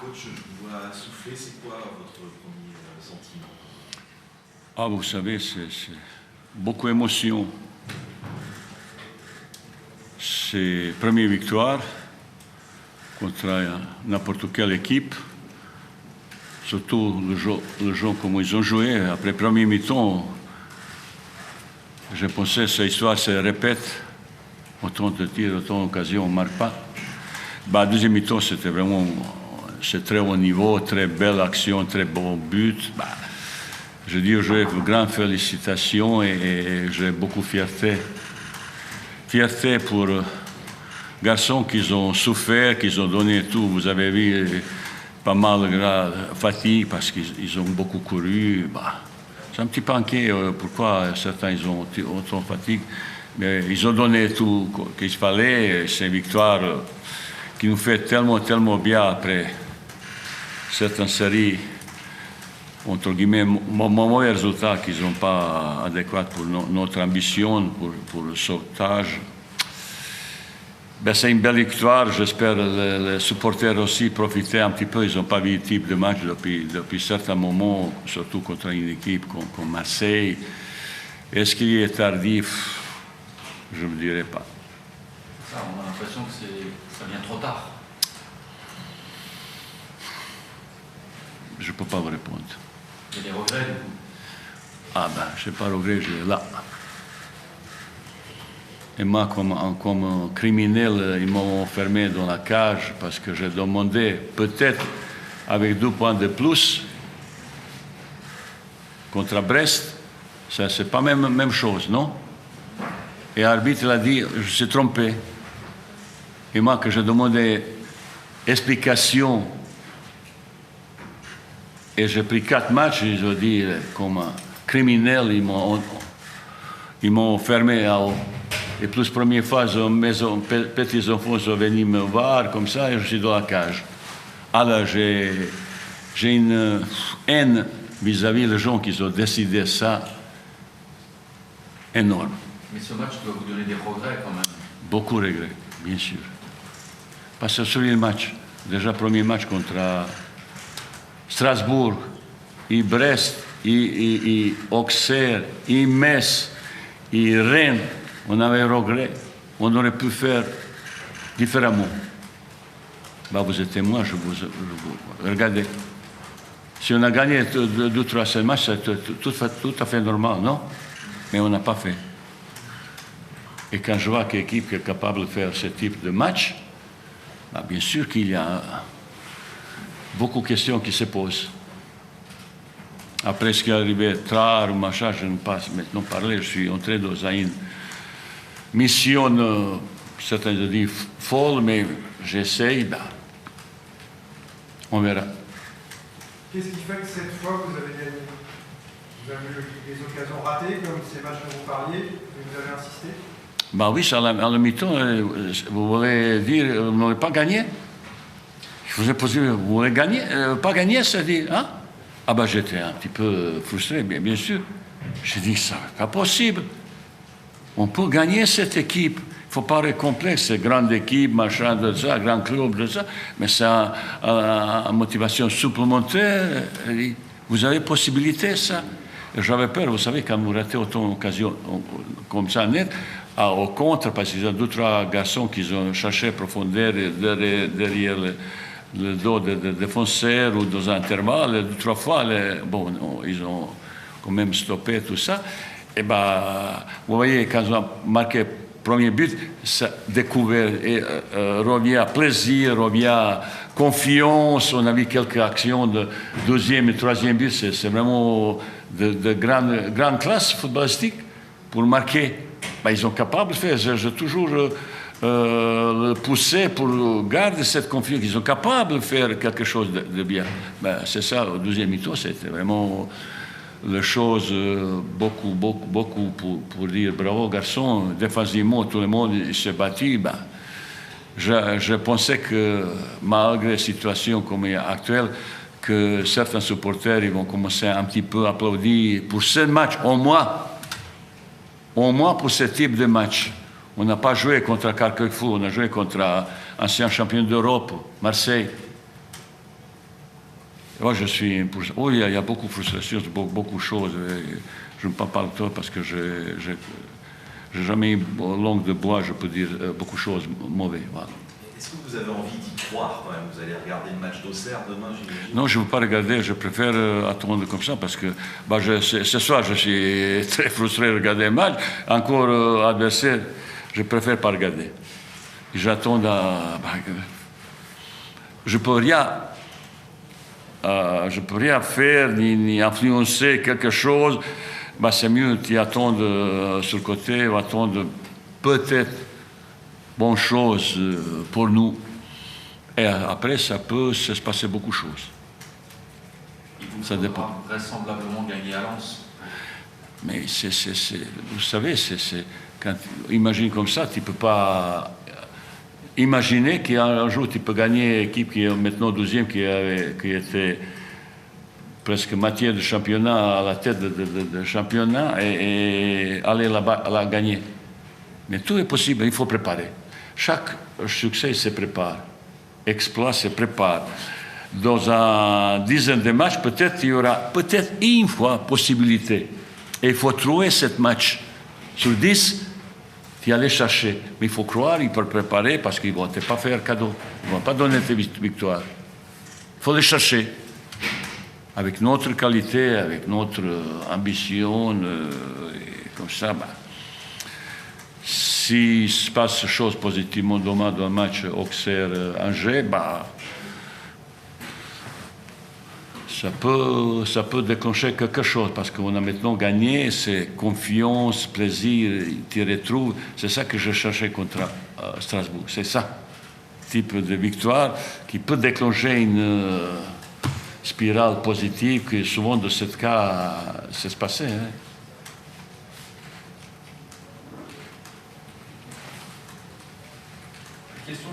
coach vous a soufflé, c'est quoi votre premier sentiment? Ah, vous savez, c'est beaucoup d'émotions. C'est première victoire contre n'importe quelle équipe. Surtout le jeu comme ils ont joué. Après le premier mi-temps, je pensais que cette histoire se répète. Autant de tirs, autant d'occasions, on ne marque pas. Deuxième mi-temps, c'était vraiment c'est très haut niveau, très belle action, très bon but. Je dis aux joueurs une grande félicitation et j'ai beaucoup de fierté. Fierté pour les garçons qui ont souffert, qui ont donné tout. Vous avez vu pas mal de fatigue parce qu'ils ont beaucoup couru. C'est un petit peu inquiet pourquoi certains ils ont autant de fatigue. Mais ils ont donné tout ce qu'il fallait. C'est une victoire qui nous fait tellement, tellement bien après certaines séries, entre guillemets, mauvais résultats qui ne sont pas adéquats pour notre ambition, pour le sauvetage. C'est une belle victoire. J'espère que les supporters aussi profiter un petit peu. Ils n'ont pas vu le type de match depuis certains moments, surtout contre une équipe comme Marseille. Est-ce qu'il est tardif? Je ne dirais pas. Ça, on a l'impression que ça vient trop tard. Je ne peux pas vous répondre. Il y a des regrets, du coup? Je n'ai pas de regrets, je suis là. Et moi, comme criminel, ils m'ont enfermé dans la cage parce que j'ai demandé, peut-être avec 2 points de plus, contre Brest. Ça, c'est pas même chose, non? Et l'arbitre a dit, je suis trompé. Et moi, que j'ai demandé explication, et j'ai pris 4 matchs, je veux dire, comme criminel, ils m'ont fermé à haut. Et plus première fois, mes petits enfants sont venus me voir comme ça, et je suis dans la cage. Alors, j'ai une haine vis-à-vis des gens qui ont décidé ça énorme. Mais ce match doit vous donner des regrets quand même. Beaucoup de regrets, bien sûr. Parce que sur le match, déjà premier match contre Strasbourg, et Brest, et Auxerre, et Metz, et Rennes, on avait regret. On aurait pu faire différemment. Vous êtes témoin, je vous regardez. Si on a gagné 2-3 matchs, c'est tout à fait normal, non? Mais on n'a pas fait. Et quand je vois qu'une équipe est capable de faire ce type de match, bien sûr qu'il y a beaucoup de questions qui se posent. Après ce qui est arrivé tard, machin, je ne vais pas maintenant parler, je suis entré dans une mission, certains disent folle, mais j'essaye, on verra. Qu'est-ce qui fait que cette fois vous avez gagné? Vous avez eu des occasions ratées, comme ces matchs dont vous parliez, et vous avez insisté? Oui, à la mi-temps, vous voulez dire, vous n'avez pas gagné? Je vous ai posé, vous voulez gagner? Pas gagner, c'est-à-dire, hein? J'étais un petit peu frustré, bien sûr. J'ai dit, ça n'est pas possible. On peut gagner cette équipe. Il ne faut pas être complexe, c'est grande équipe, machin de ça, grand club de ça, mais c'est une motivation supplémentaire. Vous avez possibilité, ça? J'avais peur, vous savez, quand vous ratez autant d'occasions comme ça net, au contre, parce qu'il y a 2-3 garçons qui ont cherché profondeur derrière le dos des défenseurs ou dans un intervalle, 2-3 fois, ils ont quand même stoppé tout ça. Et vous voyez, quand on a marqué le premier but, ça découvert, et revient plaisir, revient confiance. On a vu quelques actions de deuxième et troisième but, c'est vraiment de grande classe footballistique pour marquer. Ils sont capables de faire. J'ai toujours le poussé pour garder cette confiance. Ils sont capables de faire quelque chose de bien. C'est ça, au deuxième mi-temps, c'était vraiment la chose, beaucoup pour dire bravo garçon. Défensivement, tout le monde s'est battu. Je pensais que malgré la situation comme actuelle, que certains supporters ils vont commencer un petit peu à applaudir pour ce match, au moins pour ce type de match. On n'a pas joué contre Carquefou, on a joué contre l'ancien champion d'Europe, Marseille. Moi, je suis pour ça. Oh, il y a beaucoup de frustration, beaucoup de choses. Je ne parle pas de toi parce que je n'ai jamais eu langue de bois, je peux dire beaucoup de choses mauvaises. Voilà. Est-ce que vous avez envie d'y croire quand même? Vous allez regarder le match d'Auxerre demain, j'imagine? Non, je ne veux pas regarder, je préfère attendre comme ça parce que ce soir, je suis très frustré de regarder le match. Encore adversaire, je préfère pas regarder. J'attends je peux rien faire ni influencer quelque chose. C'est mieux d'y attendre sur le côté, attendre peut-être bonne chose pour nous. Et après, ça peut se passer beaucoup de choses. Ça dépend. Vraisemblablement gagner à Lens. Mais vous savez, quand imagine comme ça, tu ne peux pas imaginer qu'un jour tu peux gagner l'équipe qui est maintenant 12e, qui était presque moitié du championnat, à la tête de championnat, et aller là-bas la gagner. Mais tout est possible, il faut préparer. Chaque succès se prépare, exploit se prépare. Dans une dizaine de matchs, peut-être il y aura peut-être une fois possibilité. Et il faut trouver ce match. Sur 10, tu allais chercher. Mais il faut croire, il faut préparer parce qu'ils ne vont pas faire cadeau. Ils ne vont pas donner tes victoires. Il faut les chercher. Avec notre qualité, avec notre ambition, comme ça, s'il se passe des choses positivement demain dans le match Auxerre-Angers, ça peut déclencher quelque chose parce qu'on a maintenant gagné, c'est confiance, plaisir, tu retrouves. C'est ça que je cherchais contre Strasbourg. C'est ça, type de victoire qui peut déclencher une spirale positive que souvent dans ce cas, c'est passé. Question